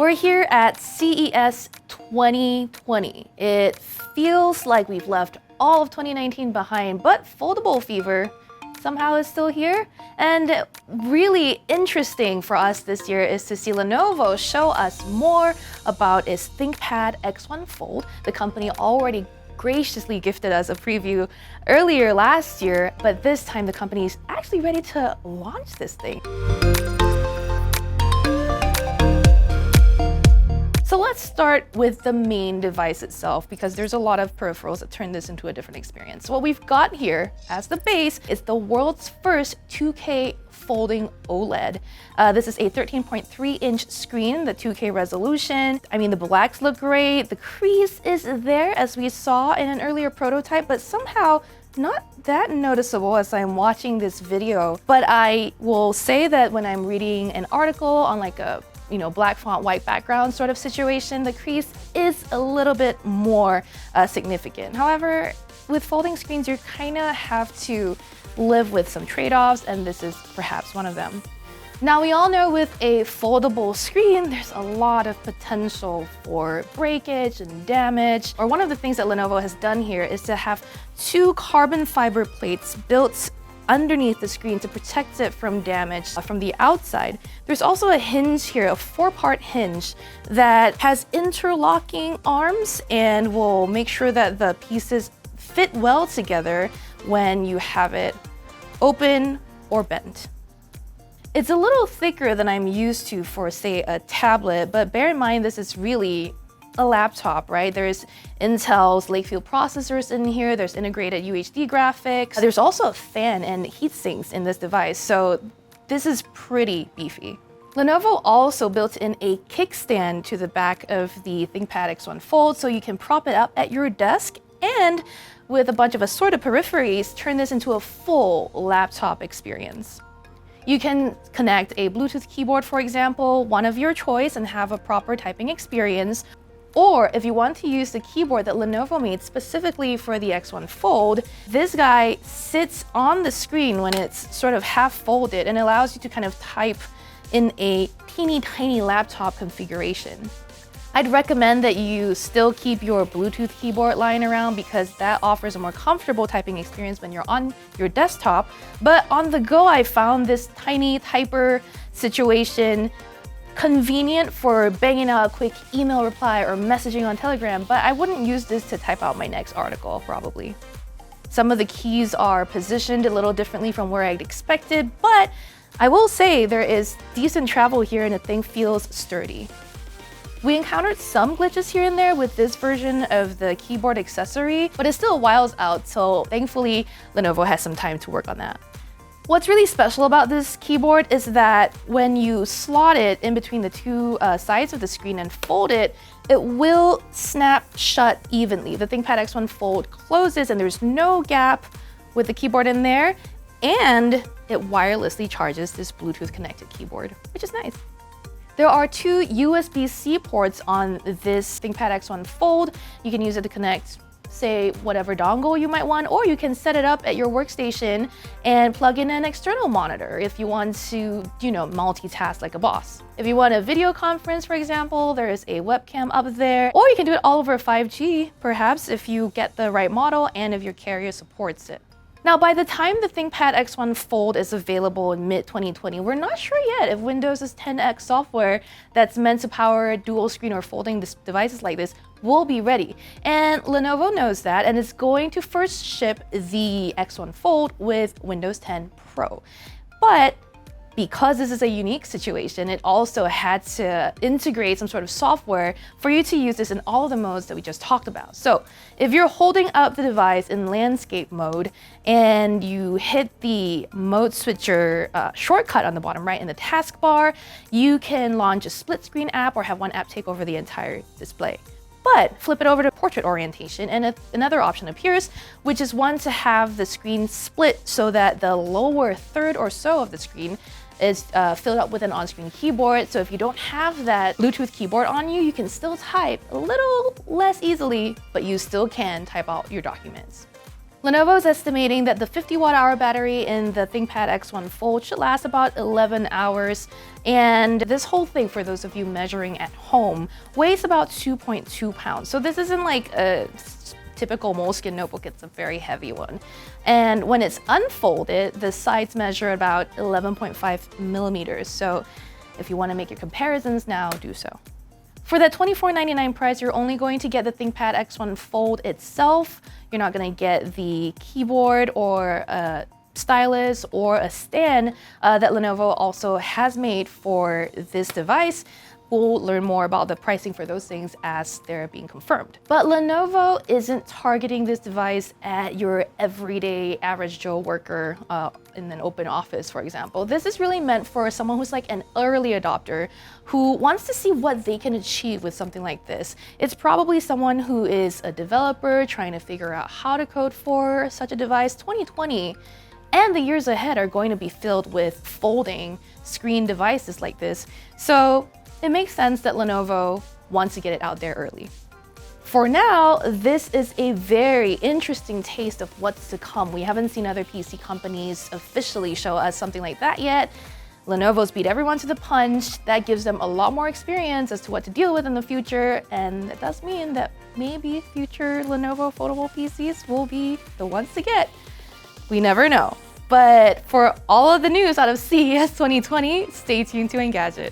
We're here at CES 2020. It feels like we've left all of 2019 behind, but foldable fever somehow is still here. And really interesting for us this year is to see Lenovo show us more about its ThinkPad X1 Fold. The company already graciously gifted us a preview earlier last year, but this time the company is actually ready to launch this thing. So let's start with the main device itself, because there's a lot of peripherals that turn this into a different experience. So what we've got here as the base is the world's first 2K folding OLED. This is a 13.3-inch screen, the 2K resolution. I mean, the blacks look great. The crease is there, as we saw in an earlier prototype, but somehow not that noticeable as I'm watching this video. But I will say that when I'm reading an article on like a black font, white background sort of situation, the crease is a little bit more significant. However, with folding screens, you kind of have to live with some trade-offs, and this is perhaps one of them. Now, we all know with a foldable screen, there's a lot of potential for breakage and damage. Or one of the things that Lenovo has done here is to have two carbon fiber plates built underneath the screen to protect it from damage from the outside. There's also a hinge here, a 4-part hinge that has interlocking arms and will make sure that the pieces fit well together when you have it open or bent. It's a little thicker than I'm used to for, say, a tablet, but bear in mind this is really a laptop, right? There's Intel's Lakefield processors in here, there's integrated UHD graphics, there's also a fan and heat sinks in this device, so this is pretty beefy. Lenovo also built in a kickstand to the back of the ThinkPad X1 Fold, so you can prop it up at your desk and with a bunch of assorted peripheries, turn this into a full laptop experience. You can connect a Bluetooth keyboard, for example, one of your choice, and have a proper typing experience. Or if you want to use the keyboard that Lenovo made specifically for the X1 Fold, this guy sits on the screen when it's sort of half folded and allows you to kind of type in a teeny tiny laptop configuration. I'd recommend that you still keep your Bluetooth keyboard lying around because that offers a more comfortable typing experience when you're on your desktop. But on the go, I found this tiny typer situation convenient for banging out a quick email reply or messaging on Telegram, but I wouldn't use this to type out my next article, probably. Some of the keys are positioned a little differently from where I'd expected, but I will say there is decent travel here and the thing feels sturdy. We encountered some glitches here and there with this version of the keyboard accessory, but it's still a whiles out, so thankfully Lenovo has some time to work on that. What's really special about this keyboard is that when you slot it in between the two sides of the screen and fold it, it will snap shut evenly. The ThinkPad X1 Fold closes and there's no gap with the keyboard in there, and it wirelessly charges this Bluetooth connected keyboard, which is nice. There are two USB-C ports on this ThinkPad X1 Fold. You can use it to connect, say, whatever dongle you might want, or you can set it up at your workstation and plug in an external monitor if you want to, multitask like a boss. If you want a video conference, for example, there is a webcam up there, or you can do it all over 5G, perhaps, if you get the right model and if your carrier supports it. Now, by the time the ThinkPad X1 Fold is available in mid-2020, we're not sure yet if Windows' 10X software that's meant to power dual screen or folding devices like this will be ready. And Lenovo knows that, and is going to first ship the X1 Fold with Windows 10 Pro. But because this is a unique situation, it also had to integrate some sort of software for you to use this in all of the modes that we just talked about. So if you're holding up the device in landscape mode and you hit the mode switcher shortcut on the bottom right in the taskbar, you can launch a split screen app or have one app take over the entire display. But flip it over to portrait orientation and another option appears, which is one to have the screen split so that the lower third or so of the screen is filled up with an on-screen keyboard. So if you don't have that Bluetooth keyboard on you, you can still type a little less easily, but you still can type out your documents. Lenovo is estimating that the 50 watt-hour battery in the ThinkPad X1 Fold should last about 11 hours. And this whole thing, for those of you measuring at home, weighs about 2.2 pounds. So this isn't like a typical moleskin notebook, it's a very heavy one. And when it's unfolded, the sides measure about 11.5 millimeters. So if you want to make your comparisons now, do so. For that $24.99 price, you're only going to get the ThinkPad X1 Fold itself. You're not going to get the keyboard or a stylus or a stand that Lenovo also has made for this device. We'll learn more about the pricing for those things as they're being confirmed. But Lenovo isn't targeting this device at your everyday average Joe worker in an open office, for example. This is really meant for someone who's like an early adopter who wants to see what they can achieve with something like this. It's probably someone who is a developer trying to figure out how to code for such a device. 2020 and the years ahead are going to be filled with folding screen devices like this. So it makes sense that Lenovo wants to get it out there early. For now, this is a very interesting taste of what's to come. We haven't seen other PC companies officially show us something like that yet. Lenovo's beat everyone to the punch. That gives them a lot more experience as to what to deal with in the future, and it does mean that maybe future Lenovo foldable PCs will be the ones to get. We never know. But for all of the news out of CES 2020, stay tuned to Engadget.